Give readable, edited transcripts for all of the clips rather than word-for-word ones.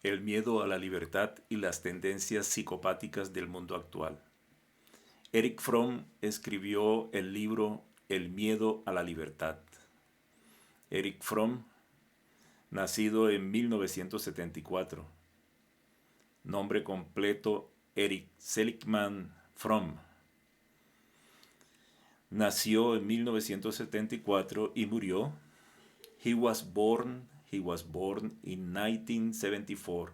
El miedo a la libertad y las tendencias psicopáticas del mundo actual. Erich Fromm escribió el libro El miedo a la libertad. Erich Fromm, nacido en 1974. Nombre completo: Erich Seligman Fromm. Nació en 1974 y murió. He was born in 1974.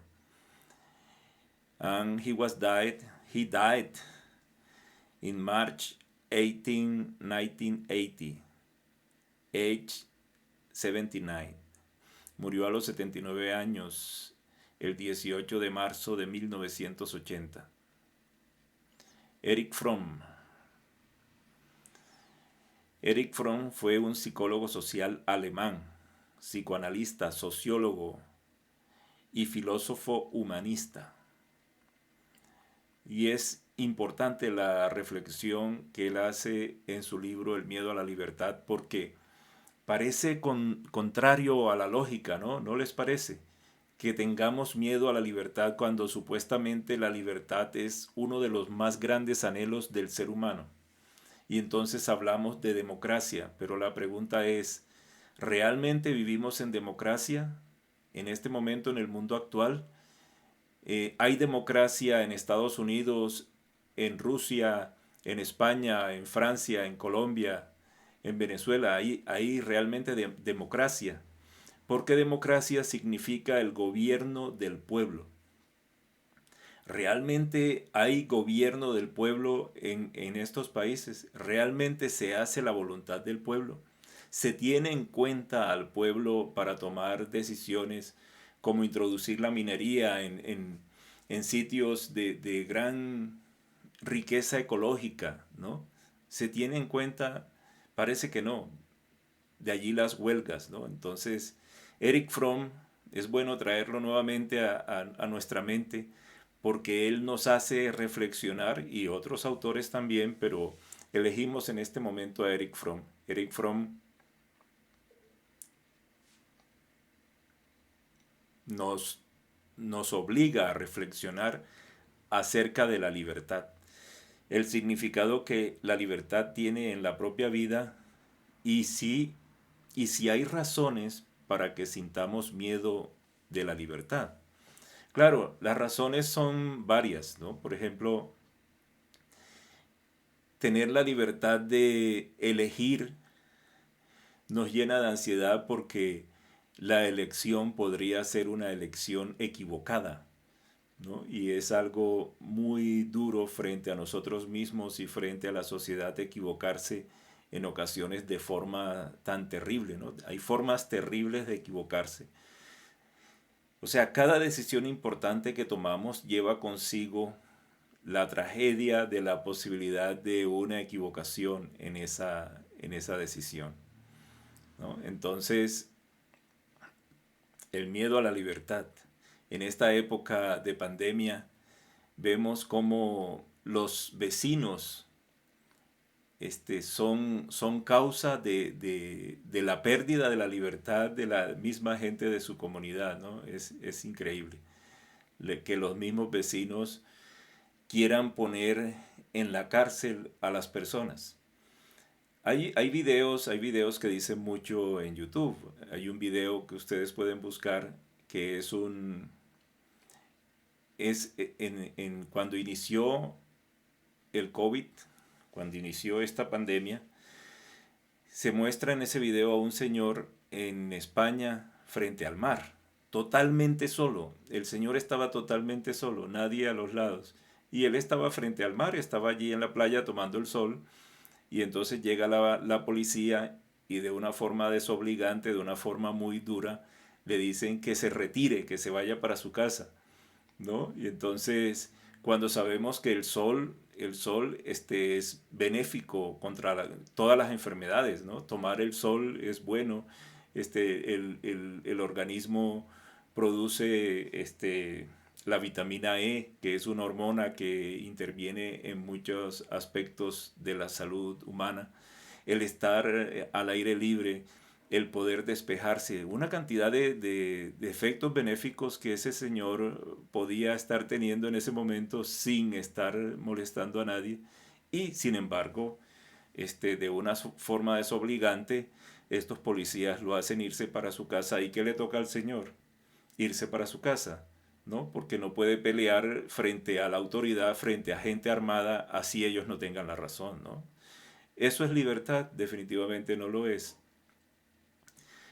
And he died in March 18, 1980, age 79. Murió a los 79 años el 18 de marzo de 1980. Erich Fromm. Erich Fromm fue un psicólogo social alemán, psicoanalista, sociólogo y filósofo humanista. Y es importante la reflexión que él hace en su libro El miedo a la libertad, porque parece contrario a la lógica, ¿no? ¿No les parece? Que tengamos miedo a la libertad cuando supuestamente la libertad es uno de los más grandes anhelos del ser humano. Y entonces hablamos de democracia, pero la pregunta es, ¿realmente vivimos en democracia en este momento en el mundo actual? ¿Hay democracia en Estados Unidos, en Rusia, en España, en Francia, en Colombia, en Venezuela? ¿Hay realmente democracia? Porque democracia significa el gobierno del pueblo. ¿Realmente hay gobierno del pueblo en estos países? ¿Realmente se hace la voluntad del pueblo? ¿Se tiene en cuenta al pueblo para tomar decisiones como introducir la minería en sitios de gran riqueza ecológica, ¿no? ¿Se tiene en cuenta? Parece que no. De allí las huelgas, ¿no? Entonces, Erich Fromm es bueno traerlo nuevamente a nuestra mente porque él nos hace reflexionar, y otros autores también, pero elegimos en este momento a Erich Fromm. Erich Fromm nos, nos obliga a reflexionar acerca de la libertad, el significado que la libertad tiene en la propia vida y si hay razones para que sintamos miedo de la libertad. Claro, las razones son varias, ¿no? Por ejemplo, tener la libertad de elegir nos llena de ansiedad porque la elección podría ser una elección equivocada, ¿no? Y es algo muy duro frente a nosotros mismos y frente a la sociedad equivocarse en ocasiones de forma tan terrible, ¿no? Hay formas terribles de equivocarse. O sea, cada decisión importante que tomamos lleva consigo la tragedia de la posibilidad de una equivocación en esa decisión, ¿no? Entonces, el miedo a la libertad. En esta época de pandemia vemos cómo los vecinos son causa de la pérdida de la libertad de la misma gente de su comunidad, ¿no? Es increíble que los mismos vecinos quieran poner en la cárcel a las personas. Hay videos que dicen mucho en YouTube. Hay un video que ustedes pueden buscar que es cuando inició el COVID, cuando inició esta pandemia, se muestra en ese video a un señor en España frente al mar, totalmente solo. El señor estaba totalmente solo, nadie a los lados. Y él estaba frente al mar, estaba allí en la playa tomando el sol. Y entonces llega la policía y de una forma desobligante, de una forma muy dura, le dicen que se retire, que se vaya para su casa, ¿no? Y entonces, cuando sabemos que el sol es benéfico contra todas las enfermedades, ¿no? Tomar el sol es bueno, el organismo produce la vitamina E, que es una hormona que interviene en muchos aspectos de la salud humana. El estar al aire libre el poder despejarse, una cantidad de efectos benéficos que ese señor podía estar teniendo en ese momento sin estar molestando a nadie. Y sin embargo, de una forma desobligante, estos policías lo hacen irse para su casa. ¿Y qué le toca al señor? Irse para su casa, ¿no? Porque no puede pelear frente a la autoridad, frente a gente armada, así ellos no tengan la razón, ¿no? ¿Eso es libertad? Definitivamente no lo es.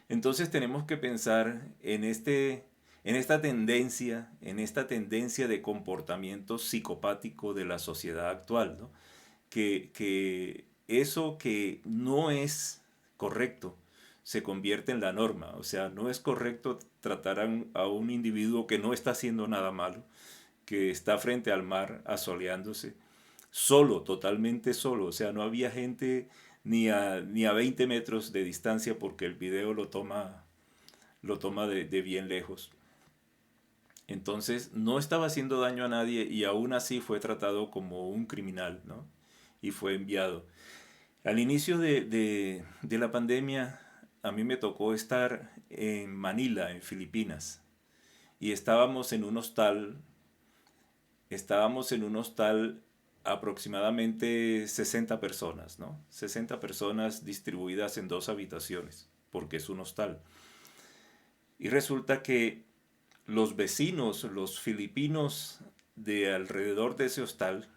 Entonces tenemos que pensar en esta tendencia de comportamiento psicopático de la sociedad actual, ¿no? Que eso que no es correcto se convierte en la norma. O sea, no es correcto tratar a un individuo que no está haciendo nada malo, que está frente al mar asoleándose, solo, totalmente solo. O sea, no había gente ni a 20 metros de distancia porque el video lo toma de bien lejos. Entonces no estaba haciendo daño a nadie y aún así fue tratado como un criminal, ¿no? Y fue enviado. Al inicio de la pandemia, a mí me tocó estar en Manila, en Filipinas, y estábamos en un hostal aproximadamente 60 personas, ¿no? 60 personas distribuidas en 2 habitaciones, porque es un hostal. Y resulta que los vecinos, los filipinos de alrededor de ese hostal,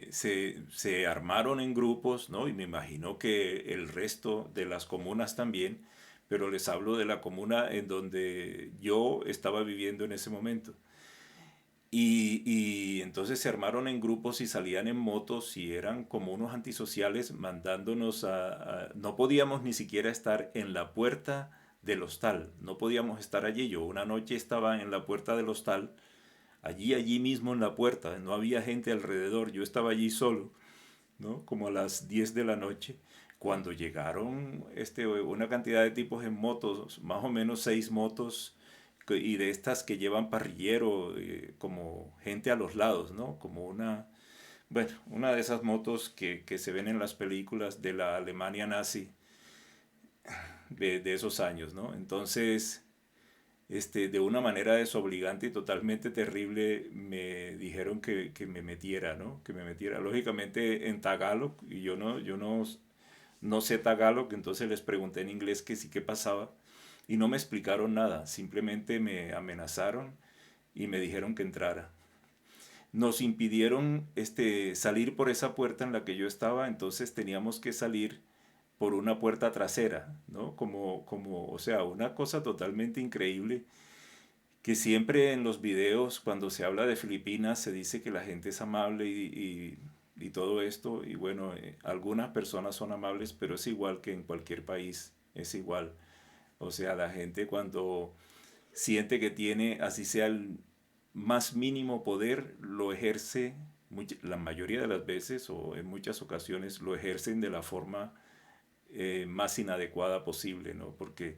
se armaron en grupos, ¿no? Y me imagino que el resto de las comunas también, pero les hablo de la comuna en donde yo estaba viviendo en ese momento. Y entonces se armaron en grupos y salían en motos y eran como unos antisociales mandándonos no podíamos ni siquiera estar en la puerta del hostal, no podíamos estar allí. Yo una noche estaba en la puerta del hostal, allí mismo en la puerta, no había gente alrededor, yo estaba allí solo, ¿no? Como a las 10 de la noche, cuando llegaron una cantidad de tipos en motos, más o menos 6 motos, y de estas que llevan parrillero, como gente a los lados, ¿no? Como bueno, una de esas motos que se ven en las películas de la Alemania nazi de esos años, ¿no? Entonces, de una manera desobligante y totalmente terrible, me dijeron que me metiera, ¿no? Que me metiera. Lógicamente en Tagalog, y no sé Tagalog, entonces les pregunté en inglés que sí, qué pasaba, y no me explicaron nada, simplemente me amenazaron y me dijeron que entrara. Nos impidieron salir por esa puerta en la que yo estaba, entonces teníamos que salir por una puerta trasera, ¿no? O sea, una cosa totalmente increíble que siempre en los videos, cuando se habla de Filipinas, se dice que la gente es amable y todo esto, y bueno, algunas personas son amables, pero es igual que en cualquier país, es igual. O sea, la gente cuando siente que tiene, así sea el más mínimo poder, lo ejerce, la mayoría de las veces o en muchas ocasiones lo ejercen de la forma más inadecuada posible, ¿no? Porque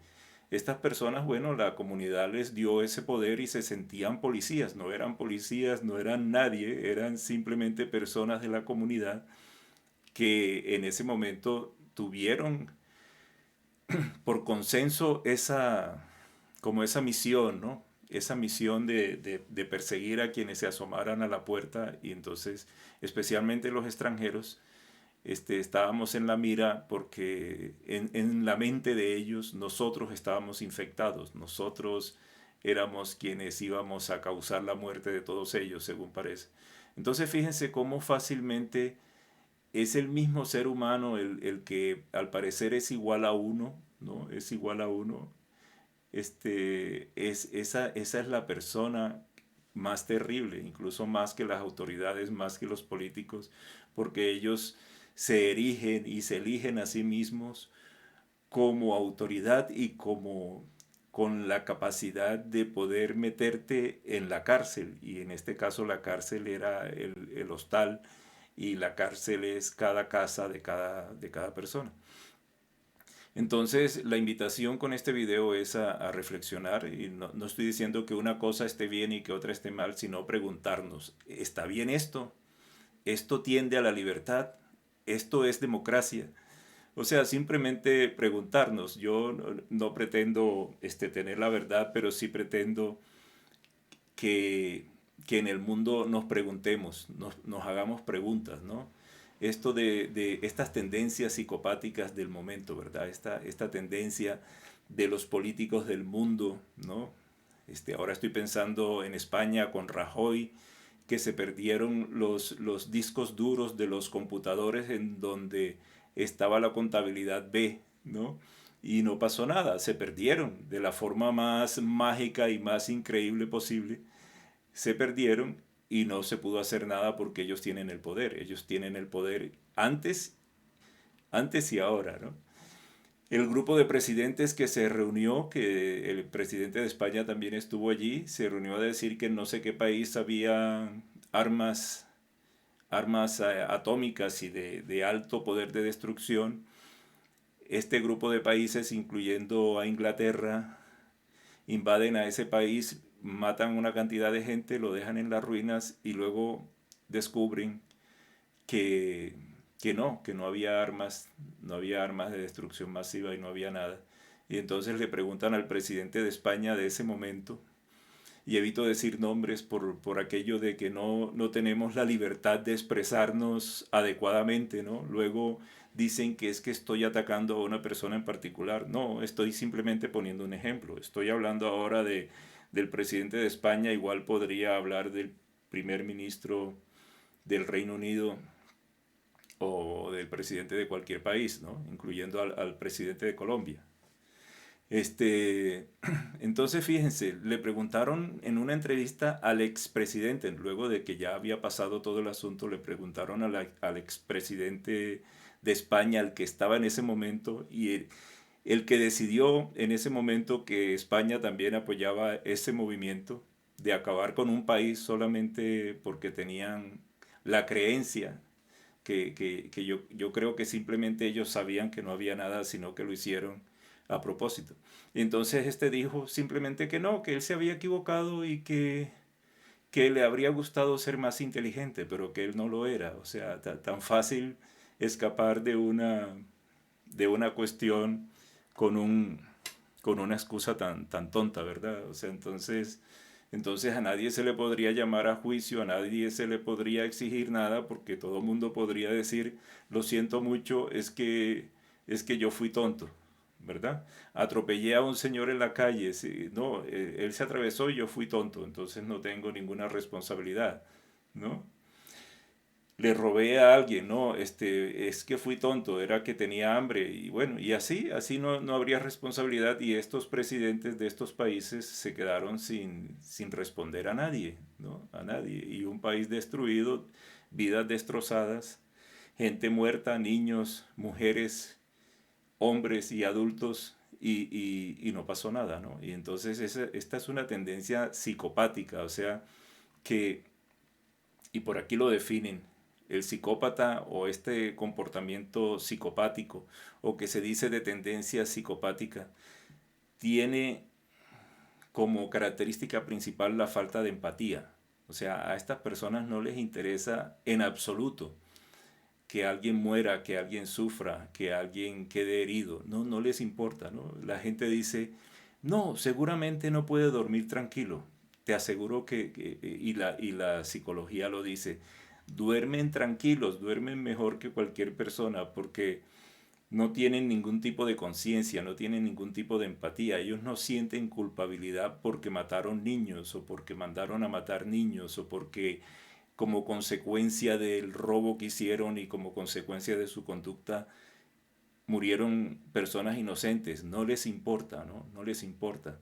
estas personas, bueno, la comunidad les dio ese poder y se sentían policías, no eran nadie, eran simplemente personas de la comunidad que en ese momento tuvieron por consenso como esa misión, ¿no? Esa misión de perseguir a quienes se asomaran a la puerta y entonces, especialmente los extranjeros, estábamos en la mira porque en la mente de ellos nosotros estábamos infectados, nosotros éramos quienes íbamos a causar la muerte de todos ellos, según parece. Entonces fíjense cómo fácilmente es el mismo ser humano el que al parecer es igual a uno, ¿no? Es igual a uno. Esa es la persona más terrible, incluso más que las autoridades, más que los políticos, porque ellos se erigen y se eligen a sí mismos como autoridad y como con la capacidad de poder meterte en la cárcel. Y en este caso la cárcel era el hostal y la cárcel es cada casa de cada persona. Entonces, la invitación con este video es a reflexionar y no estoy diciendo que una cosa esté bien y que otra esté mal, sino preguntarnos, ¿está bien esto? ¿Esto tiende a la libertad? ¿Esto es democracia? O sea, simplemente preguntarnos. Yo no pretendo tener la verdad, pero sí pretendo que, que en el mundo nos preguntemos, nos hagamos preguntas, ¿no? Esto de estas tendencias psicopáticas del momento, ¿verdad? Esta tendencia de los políticos del mundo, ¿no? Ahora estoy pensando en España con Rajoy, que se perdieron los discos duros de los computadores en donde estaba la contabilidad B, ¿no? Y no pasó nada, se perdieron de la forma más mágica y más increíble posible. Se perdieron y no se pudo hacer nada porque ellos tienen el poder. Ellos tienen el poder antes y ahora, ¿no? El grupo de presidentes que se reunió, que el presidente de España también estuvo allí, se reunió a decir que en no sé qué país había armas, armas atómicas y de alto poder de destrucción. Este grupo de países, incluyendo a Inglaterra, invaden a ese país, matan una cantidad de gente, lo dejan en las ruinas y luego descubren que, que no había armas, no había armas de destrucción masiva y no había nada. Y entonces le preguntan al presidente de España de ese momento, y evito decir nombres por aquello de que no tenemos la libertad de expresarnos adecuadamente, ¿no? Luego dicen que es que estoy atacando a una persona en particular. No, estoy simplemente poniendo un ejemplo. Estoy hablando ahora del presidente de España, igual podría hablar del primer ministro del Reino Unido o del presidente de cualquier país, ¿no? Incluyendo al presidente de Colombia. Este, entonces fíjense, le preguntaron en una entrevista al expresidente, luego de que ya había pasado todo el asunto, le preguntaron al expresidente de España, al que estaba en ese momento, y el que decidió en ese momento que España también apoyaba ese movimiento de acabar con un país solamente porque tenían la creencia que yo creo que simplemente ellos sabían que no había nada, sino que lo hicieron a propósito. Y entonces dijo simplemente que no, que él se había equivocado y que le habría gustado ser más inteligente, pero que él no lo era. O sea, tan fácil escapar de una cuestión con, con una excusa tan tonta, ¿verdad? O sea, entonces a nadie se le podría llamar a juicio, a nadie se le podría exigir nada porque todo el mundo podría decir, lo siento mucho, es que yo fui tonto, ¿verdad? Atropellé a un señor en la calle, sí, no, él se atravesó y yo fui tonto, entonces no tengo ninguna responsabilidad, ¿no? Le robé a alguien, no, es que fui tonto, era que tenía hambre y bueno, y así no habría responsabilidad y estos presidentes de estos países se quedaron sin responder a nadie, ¿no? A nadie. Y un país destruido, vidas destrozadas, gente muerta, niños, mujeres, hombres y adultos y no pasó nada, ¿no? Y entonces esta es una tendencia psicopática, o sea, que y por aquí lo definen, el psicópata o este comportamiento psicopático o que se dice de tendencia psicopática, tiene como característica principal la falta de empatía. O sea, a estas personas no les interesa en absoluto que alguien muera, que alguien sufra, que alguien quede herido. No les importa, ¿no? La gente dice, no, seguramente no puede dormir tranquilo. Te aseguro y la psicología lo dice, duermen tranquilos, duermen mejor que cualquier persona porque no tienen ningún tipo de conciencia, no tienen ningún tipo de empatía. Ellos no sienten culpabilidad porque mataron niños o porque mandaron a matar niños o porque como consecuencia del robo que hicieron y como consecuencia de su conducta murieron personas inocentes. No les importa, ¿no? No les importa.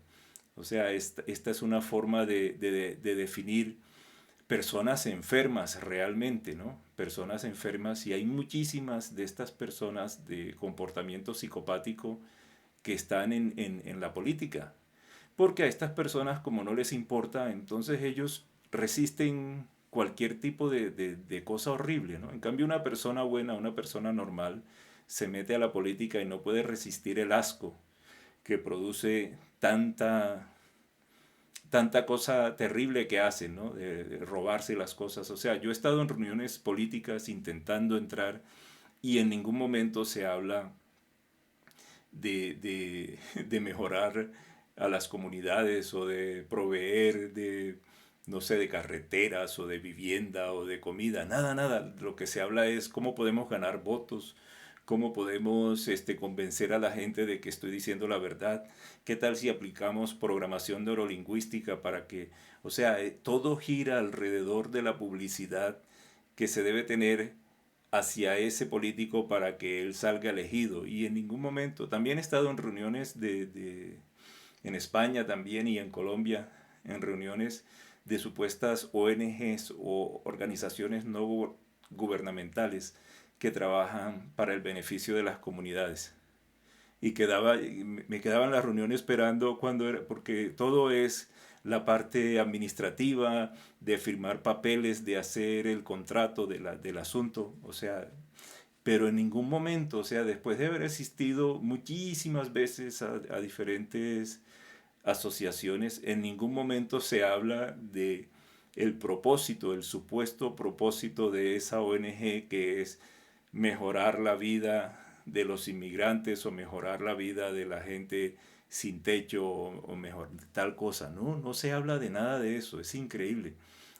O sea, esta es una forma de definir personas enfermas realmente, ¿no? Personas enfermas y hay muchísimas de estas personas de comportamiento psicopático que están en la política. Porque a estas personas como no les importa, entonces ellos resisten cualquier tipo de cosa horrible, ¿no? En cambio una persona buena, una persona normal, se mete a la política y no puede resistir el asco que produce tanta cosa terrible que hacen, ¿no? De robarse las cosas. O sea, yo he estado en reuniones políticas intentando entrar y en ningún momento se habla de mejorar a las comunidades o de proveer de, no sé, de carreteras o de vivienda o de comida. Nada, nada. Lo que se habla es cómo podemos ganar votos, cómo podemos convencer a la gente de que estoy diciendo la verdad. ¿Qué tal si aplicamos programación neurolingüística para que, o sea, todo gira alrededor de la publicidad que se debe tener hacia ese político para que él salga elegido? Y en ningún momento, también he estado en reuniones en España también y en Colombia, en reuniones de supuestas ONGs o organizaciones no gubernamentales que trabajan para el beneficio de las comunidades. Y me quedaba en la reunión esperando cuando era, porque todo es la parte administrativa, de firmar papeles, de hacer el contrato del asunto, o sea, pero en ningún momento, o sea, después de haber asistido muchísimas veces a diferentes asociaciones, en ningún momento se habla de el propósito, el supuesto propósito de esa ONG, que es mejorar la vida de los inmigrantes o mejorar la vida de la gente sin techo o mejor tal cosa. No, no se habla de nada de eso. Es increíble.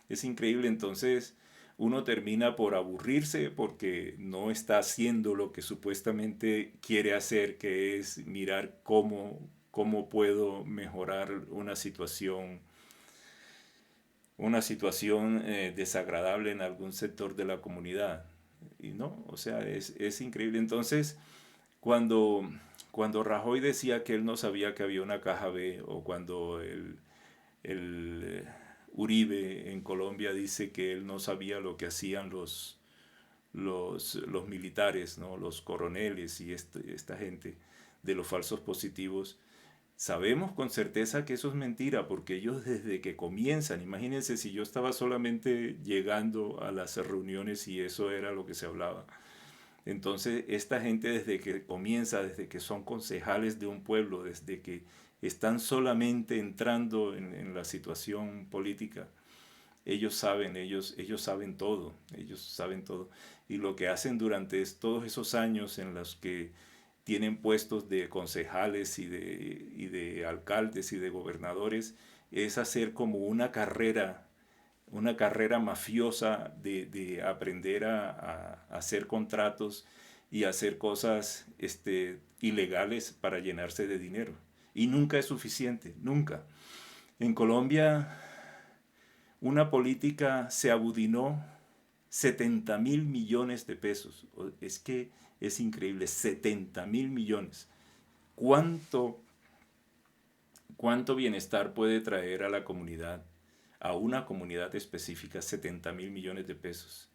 Es increíble. Entonces uno termina por aburrirse porque no está haciendo lo que supuestamente quiere hacer, que es mirar cómo puedo mejorar una situación desagradable en algún sector de la comunidad. Y no, o sea, es increíble. Entonces, cuando, cuando Rajoy decía que él no sabía que había una caja B, o cuando el Uribe en Colombia dice que él no sabía lo que hacían los militares, ¿no? Los coroneles y esta gente de los falsos positivos, sabemos con certeza que eso es mentira, porque ellos desde que comienzan, imagínense si yo estaba solamente llegando a las reuniones y eso era lo que se hablaba. Entonces, esta gente desde que comienza, desde que son concejales de un pueblo, desde que están solamente entrando en la situación política, ellos saben todo, ellos saben todo. Y lo que hacen durante todos esos años en los que tienen puestos de concejales y de alcaldes y de gobernadores, es hacer como una carrera mafiosa de aprender a hacer contratos y hacer cosas ilegales para llenarse de dinero. Y nunca es suficiente, nunca. En Colombia, una política se abudinó 70.000 millones de pesos. Es que es increíble, 70.000 millones. ¿Cuánto, ¿Cuánto bienestar puede traer a la comunidad, a una comunidad específica, 70.000 millones de pesos?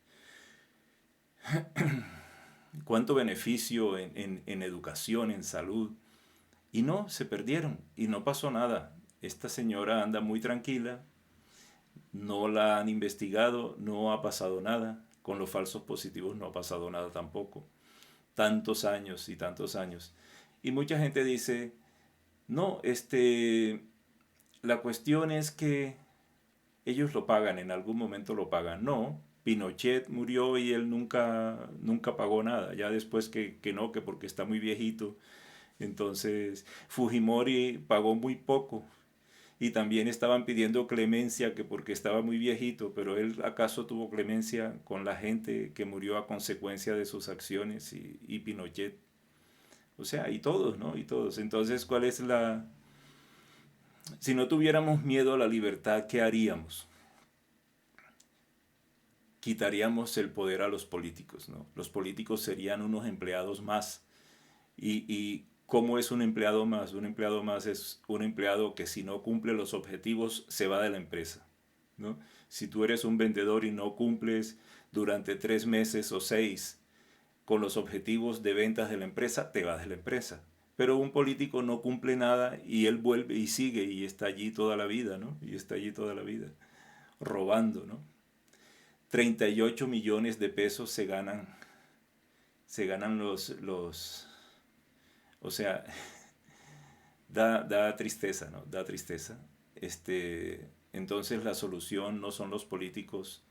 ¿Cuánto beneficio en educación, en salud? Y no, se perdieron y no pasó nada. Esta señora anda muy tranquila, no la han investigado, no ha pasado nada. Con los falsos positivos no ha pasado nada tampoco. Tantos años y tantos años. Y mucha gente dice, no, la cuestión es que ellos lo pagan, en algún momento lo pagan. No, Pinochet murió y él nunca pagó nada. Ya después que no, que porque está muy viejito. Entonces, Fujimori pagó muy poco. Y también estaban pidiendo clemencia, que porque estaba muy viejito, pero él acaso tuvo clemencia con la gente que murió a consecuencia de sus acciones y Pinochet. O sea, y todos, ¿no? Y todos. Entonces, ¿cuál es si no tuviéramos miedo a la libertad, ¿qué haríamos? Quitaríamos el poder a los políticos, ¿no? Los políticos serían unos empleados más. Y ¿cómo es un empleado más? Un empleado más es un empleado que si no cumple los objetivos se va de la empresa, ¿no? Si tú eres un vendedor y no cumples durante 3 meses o 6 con los objetivos de ventas de la empresa, te vas de la empresa. Pero un político no cumple nada y él vuelve y sigue y está allí toda la vida, ¿no? Y está allí toda la vida, robando, ¿no? 38 millones de pesos se ganan o sea, da tristeza, ¿no? Da tristeza. Entonces la solución no son los políticos,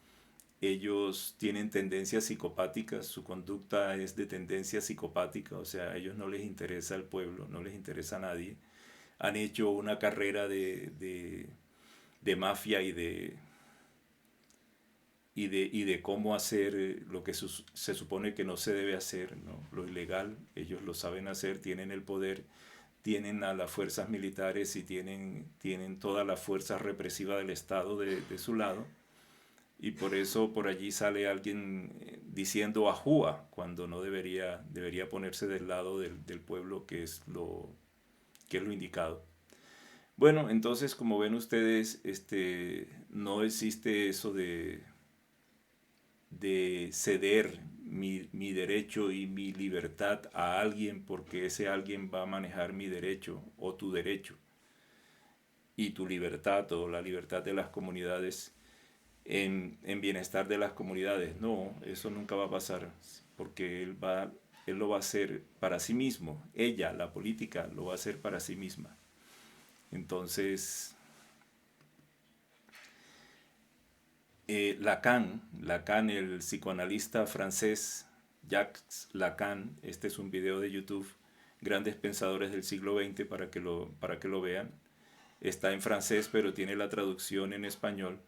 ellos tienen tendencias psicopáticas, su conducta es de tendencia psicopática, o sea, a ellos no les interesa el pueblo, no les interesa a nadie. Han hecho una carrera de mafia y de cómo hacer lo que se supone que no se debe hacer, ¿no? Lo ilegal, ellos lo saben hacer, tienen el poder, tienen a las fuerzas militares y tienen toda la fuerza represiva del Estado de su lado. Y por eso por allí sale alguien diciendo ajúa, cuando no debería ponerse del lado del pueblo, que es lo indicado. Bueno, entonces como ven ustedes, no existe eso de ceder mi derecho y mi libertad a alguien porque ese alguien va a manejar mi derecho o tu derecho y tu libertad o la libertad de las comunidades en bienestar de las comunidades. No, eso nunca va a pasar porque él lo va a hacer para sí mismo. Ella, la política, lo va a hacer para sí misma. Entonces, Lacan, el psicoanalista francés Jacques Lacan, este es un video de YouTube, Grandes Pensadores del siglo XX, para que lo vean. Está en francés, pero tiene la traducción en español.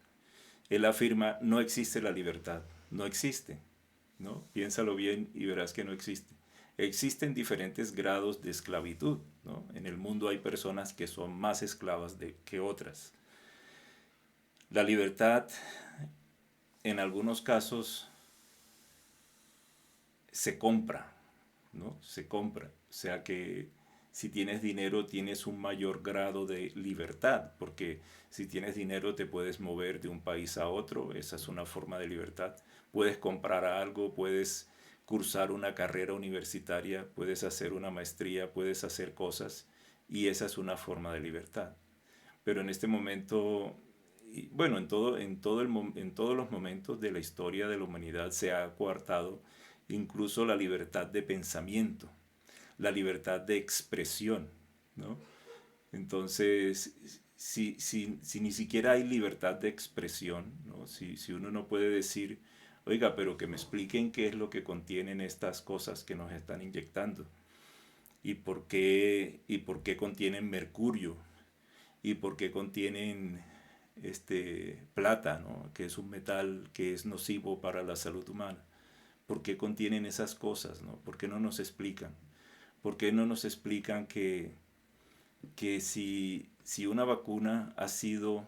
Él afirma, no existe la libertad, no existe, ¿no? Piénsalo bien y verás que no existe. Existen diferentes grados de esclavitud, ¿no? En el mundo hay personas que son más esclavas que otras. La libertad, en algunos casos, se compra, ¿no? Se compra. O sea que si tienes dinero tienes un mayor grado de libertad, porque si tienes dinero te puedes mover de un país a otro, esa es una forma de libertad. Puedes comprar algo, puedes cursar una carrera universitaria, puedes hacer una maestría, puedes hacer cosas y esa es una forma de libertad. Pero en este momento, bueno, en todos los momentos de la historia de la humanidad se ha coartado incluso la libertad de pensamiento, la libertad de expresión, ¿no? Entonces, si ni siquiera hay libertad de expresión, ¿no? Si uno no puede decir, oiga, pero que me expliquen qué es lo que contienen estas cosas que nos están inyectando y por qué contienen mercurio y por qué contienen plata, ¿no? Que es un metal que es nocivo para la salud humana. ¿Por qué contienen esas cosas, ¿no? ¿Por qué no nos explican? ¿Por qué no nos explican que si una vacuna ha sido,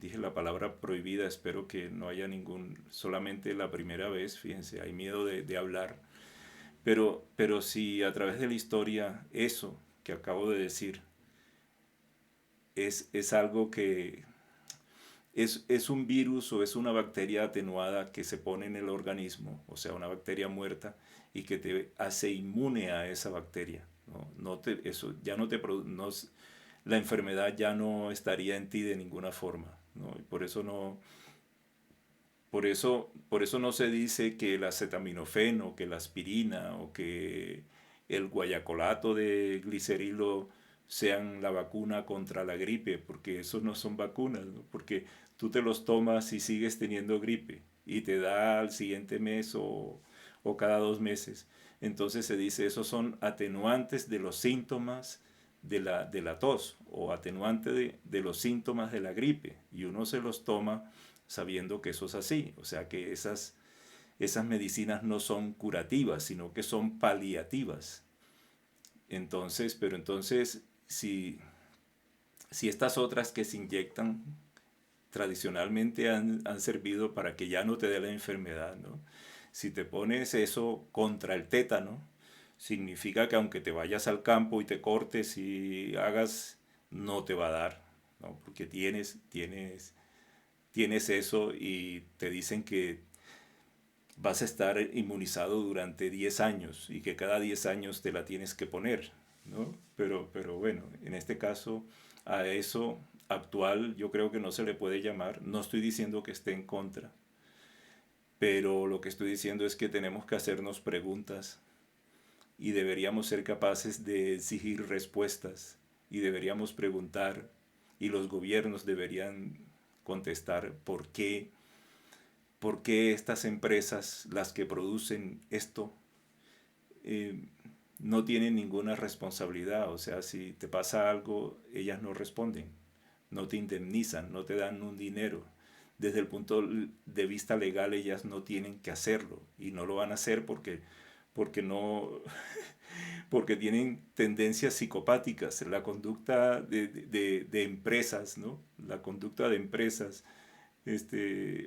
dije la palabra prohibida, espero que no haya solamente la primera vez, fíjense, hay miedo de hablar, pero si a través de la historia eso que acabo de decir es algo que es un virus o es una bacteria atenuada que se pone en el organismo, o sea, una bacteria muerta y que te hace inmune a esa bacteria. ¿No? Eso ya no te la enfermedad ya no estaría en ti de ninguna forma. ¿No? Y por eso no se dice que el acetaminofeno, que la aspirina o que el guayacolato de glicerilo sean la vacuna contra la gripe, porque esos no son vacunas, ¿no? Porque tú te los tomas y sigues teniendo gripe y te da al siguiente mes o cada 2 meses. Entonces se dice, esos son atenuantes de los síntomas de la tos o atenuante de los síntomas de la gripe y uno se los toma sabiendo que eso es así, o sea que esas medicinas no son curativas, sino que son paliativas. Pero entonces, si estas otras que se inyectan tradicionalmente han servido para que ya no te dé la enfermedad, ¿no? Si te pones eso contra el tétano, significa que aunque te vayas al campo y te cortes y hagas, no te va a dar, ¿no? Porque tienes eso y te dicen que vas a estar inmunizado durante 10 años y que cada 10 años te la tienes que poner, ¿no? Pero bueno, en este caso a eso actual yo creo que no se le puede llamar, no estoy diciendo que esté en contra, pero lo que estoy diciendo es que tenemos que hacernos preguntas y deberíamos ser capaces de exigir respuestas y deberíamos preguntar y los gobiernos deberían contestar por qué ¿por qué estas empresas, las que producen esto, eh, no tienen ninguna responsabilidad? O sea, si te pasa algo, ellas no responden, no te indemnizan, no te dan un dinero. Desde el punto de vista legal, ellas no tienen que hacerlo y no lo van a hacer porque no, porque tienen tendencias psicopáticas. La conducta de empresas, ¿no? La conducta de empresas,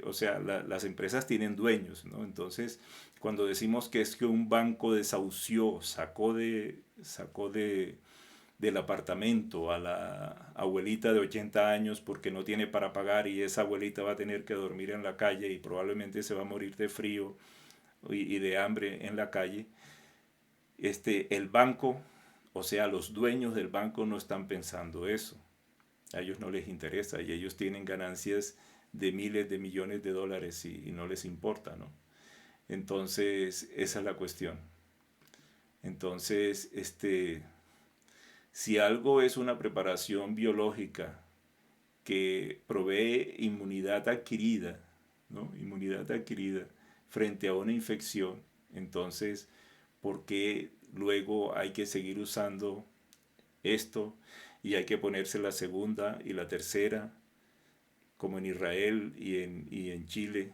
o sea, las empresas tienen dueños, ¿no? Entonces, cuando decimos que es que un banco desahució, del apartamento a la abuelita de 80 años porque no tiene para pagar, y esa abuelita va a tener que dormir en la calle y probablemente se va a morir de frío y de hambre en la calle, el banco, o sea, los dueños del banco no están pensando eso. A ellos no les interesa y ellos tienen ganancias de miles de millones de dólares y no les importa, ¿no? Entonces, esa es la cuestión. Entonces, si algo es una preparación biológica que provee inmunidad adquirida, ¿no? Inmunidad adquirida frente a una infección, entonces, ¿por qué luego hay que seguir usando esto y hay que ponerse la segunda y la tercera, como en Israel y en Chile?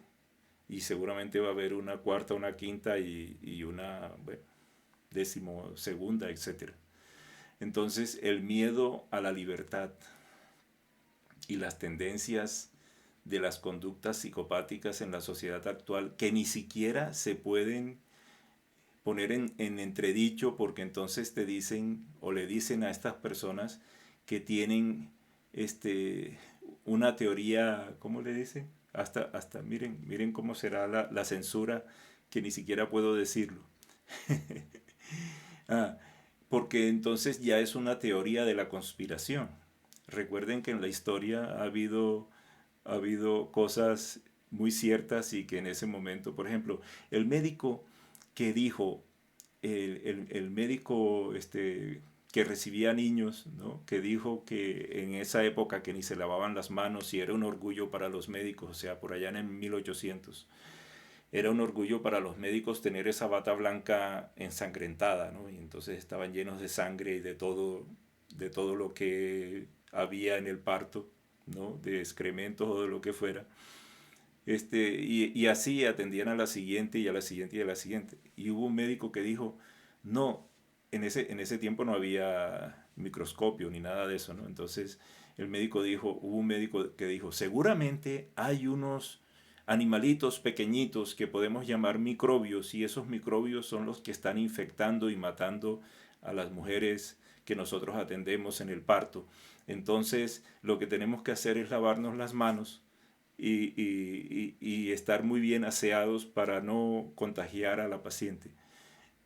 Y seguramente va a haber una cuarta, una quinta y una, bueno, décimo segunda, etcétera. Entonces, el miedo a la libertad y las tendencias de las conductas psicopáticas en la sociedad actual, que ni siquiera se pueden poner en entredicho, porque entonces te dicen o le dicen a estas personas que tienen este, una teoría, ¿cómo le dicen? Hasta miren cómo será la censura, que ni siquiera puedo decirlo. Ah, porque entonces ya es una teoría de la conspiración. Recuerden que en la historia ha habido cosas muy ciertas y que en ese momento, por ejemplo, el médico que dijo, el médico que recibía niños, ¿no? Que dijo que en esa época que ni se lavaban las manos y era un orgullo para los médicos, o sea, por allá en 1800, era un orgullo para los médicos tener esa bata blanca ensangrentada, ¿no? Y entonces estaban llenos de sangre y de todo lo que había en el parto, ¿no? De excrementos o de lo que fuera. Y así atendían a la siguiente y a la siguiente y a la siguiente. Y hubo un médico que dijo, no, en ese tiempo no había microscopio ni nada de eso, ¿no? Entonces hubo un médico que dijo, seguramente hay unos animalitos pequeñitos que podemos llamar microbios, y esos microbios son los que están infectando y matando a las mujeres que nosotros atendemos en el parto. Entonces, lo que tenemos que hacer es lavarnos las manos y estar muy bien aseados para no contagiar a la paciente.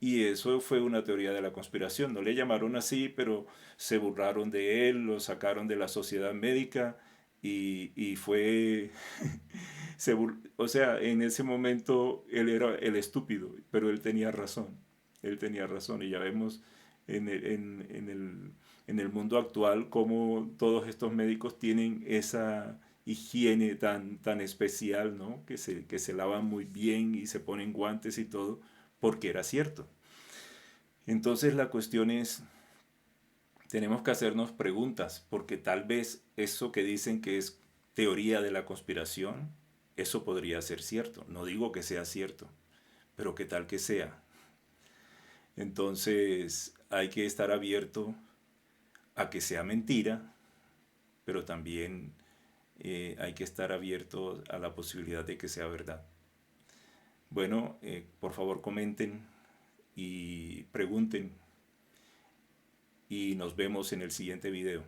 Y eso fue una teoría de la conspiración. No le llamaron así, pero se burlaron de él, lo sacaron de la sociedad médica y fue... o sea, en ese momento él era el estúpido, pero él tenía razón. Él tenía razón y ya vemos en el mundo actual cómo todos estos médicos tienen esa higiene tan especial, ¿no? Que se lavan muy bien y se ponen guantes y todo, porque era cierto. Entonces la cuestión es, tenemos que hacernos preguntas, porque tal vez eso que dicen que es teoría de la conspiración, eso podría ser cierto. No digo que sea cierto, pero qué tal que sea. Entonces hay que estar abierto a que sea mentira, pero también hay que estar abierto a la posibilidad de que sea verdad. Bueno, por favor comenten y pregunten y nos vemos en el siguiente video.